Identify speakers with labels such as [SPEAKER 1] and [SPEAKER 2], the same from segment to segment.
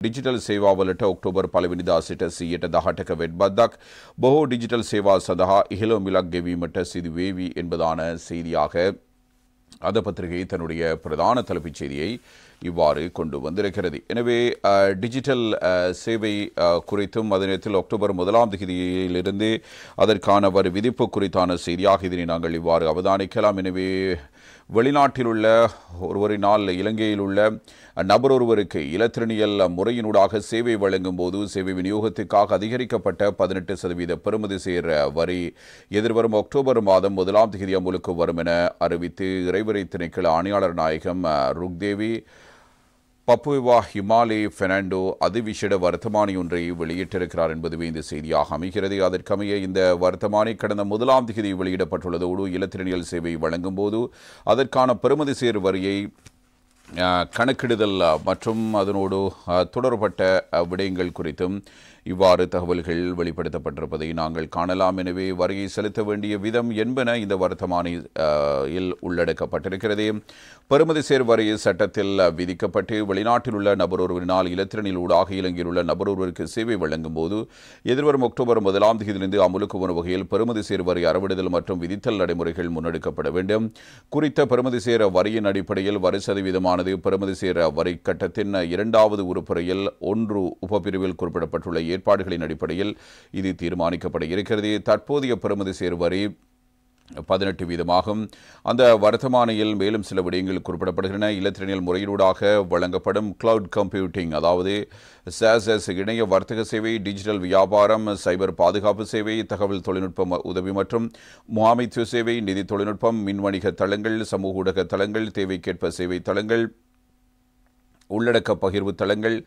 [SPEAKER 1] Digital सेवावලට October 1 වෙනිදා සිට 110%ක වෙඩ්බද්දක් බොහෝ டிஜிட்டல் சேவா සඳහා ඉහළ මිලක් ගෙවීමට සිදු වේවි என்பதான செய்தியாக அந்த பத்திரிகை தன்னுடைய பிரதான தலைப்புச் செய்தியை இவ்வாறு கொண்டு வந்திருக்கிறது. எனவே டிஜிட்டல் சேவை குறித்தும் அதே நேரத்தில் அக்டோபர் 1ஆம் தேதியிலிருந்து அதற்கான வரி விதிப்பு குறித்தான செய்தியாக இதனை நாங்கள் இவ்வாறு அவதானிக்கலாம். எனவே வெளிநாட்டில் உள்ள ஒருவரினால் இலங்கையில் உள்ள நபர் ஒருவருக்கு இலத்திரனியல் முறையினூடாக சேவை வழங்கும் போது சேவை விநியோகத்துக்காக அதிகரிக்கப்பட்ட 18% பெறுமதி சேர் வரி எதிர்வரும் அக்டோபர் மாதம் 1ஆம் தேதி அமலுக்கு வரும் என அறிவித்து இறைவரை திணைக்கள ஆணையாளர் நாயகம் ருக்தேவி பப்புவா ஹிமாலே பெர்னாண்டோ அதிவிசேட வர்த்தமானி ஒன்றை வெளியிட்டிருக்கிறார் என்பதுவே இந்த செய்தியாக அமைகிறது. அதற்கமைய இந்த வர்த்தமானி கடந்த 1ஆம் தேதி வெளியிடப்பட்டுள்ளதோடு இலத்திரனியல் சேவை வழங்கும் போது அதற்கான பெறுமதி சேர் வரியை கணக்கிடுதல் மற்றும் அதனோடு தொடர்பட்ட விடயங்கள் குறித்தும் இவ்வாறு தகவல்கள் வெளிப்படுத்தப்பட்டிருப்பதை நாங்கள் காணலாம். எனவே வரியை செலுத்த வேண்டிய விதம் என்பன இந்த வர்த்தமானியில் உள்ளடக்கப்பட்டிருக்கிறது. பெறுமதி சேர் வரி சட்டத்தில் விதிக்கப்பட்டு வெளிநாட்டில் உள்ள நபர் ஒருவரினால் இலத்திரனில் ஊடாக இலங்கையில் உள்ள நபர் ஒருவருக்கு சேவை வழங்கும் போது எதிர்வரும் அக்டோபர் 1ஆம் தேதியிலிருந்து அமலுக்கு வரும் வகையில் பெறுமதி சேர் வரி அறவிடுதல் மற்றும் விதித்தல் நடைமுறைகள் முன்னெடுக்கப்பட வேண்டும். குறித்த பெறுமதி சேர் வரியின் அடிப்படையில் வரி சதவீதமானது பெறுமதி சேர் வரி கட்டத்தின் 2வது உறுப்புறையில் 1 உபப்பிரிவில் குறிப்பிடப்பட்டுள்ள ஏற்பாடுகளின் அடிப்படையில் இது தீர்மானிக்கப்பட இருக்கிறது. தற்போதைய பெறுமதி சேர் வரி 18% அந்த வர்த்தமானியில் மேலும் சில விடயங்கள் குறிப்பிடப்படுகின்றன. இலத்திரனியல் முறையீடாக வழங்கப்படும் கிளவுட் கம்ப்யூட்டிங், அதாவது சாஸ் இணைய வர்த்தக சேவை, டிஜிட்டல் வியாபாரம், சைபர் பாதுகாப்பு சேவை, தகவல் தொழில்நுட்ப உதவி மற்றும் முகாமைத்துவ சேவை, நிதி தொழில்நுட்பம், மின் வணிக தளங்கள், சமூக ஊடக தளங்கள், தேவைக்கேற்ப சேவை தளங்கள், உள்ளடக்க பகிர்வு தளங்கள்,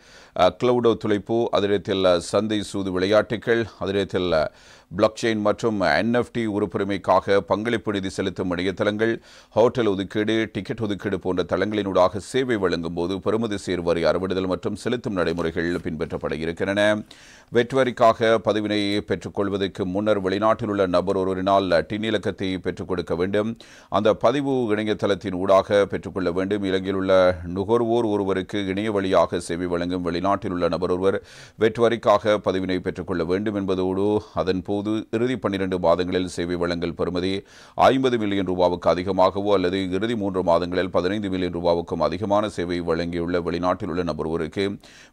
[SPEAKER 1] கிளவுட் ஒத்துழைப்பு, அதிரத்தில் சந்தை சூது விளையாட்டுகள், அதிரத்தில் பிளாக்செயின் மற்றும் NFT உறுப்புரிமைக்காக பங்களிப்பு நிதி செலுத்தும் இணையதளங்கள், ஹோட்டல் ஒதுக்கீடு, டிக்கெட் ஒதுக்கீடு போன்ற தளங்களினூடாக சேவை வழங்கும் போது பெறுமதி சேர் வரி அறவிடுதல் மற்றும் செலுத்தும் நடைமுறைகள் பின்பற்றப்பட இருக்கின்றன. வெட்வரிக்காக பதிவினை பெற்றுக்கொள்வதற்கு முன்னர் வெளிநாட்டில் உள்ள நபர் ஒருவரினால் டின் இலக்கத்தை பெற்றுக் கொடுக்க வேண்டும். அந்த பதிவு இணையதளத்தின் ஊடாக பெற்றுக்கொள்ள வேண்டும். இலங்கையில் உள்ள நுகர்வோர் ஒருவருக்கு இணைய வழியாக சேவை வழங்கும் வெளிநாட்டில் உள்ள நபர் ஒருவர் வெட்வரிக்காக பதிவினை பெற்றுக்கொள்ள வேண்டும் என்பதோடு அதன் போது இறுதி 12 மாதங்களில் சேவை வழங்கல் பெறுமதி 50 மில்லியன் ரூபாவுக்கு அதிகமாகவோ அல்லது இறுதி 3 மாதங்களில் 15 மில்லியன் ரூபாவுக்கும் அதிகமான சேவை வழங்கியுள்ள வெளிநாட்டில் உள்ள நபர் ஒருவருக்கு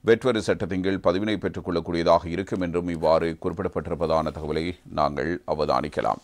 [SPEAKER 1] வெட்வரி சட்டத்தின் கீழ் பதிவினை பெற்றுக் கொள்ளக்கூடியதாக இருக்கும் என்றும் இவ்வாறு குறிப்பிடப்பட்டிருப்பதான தகவலை நாங்கள் அவதானிக்கலாம்.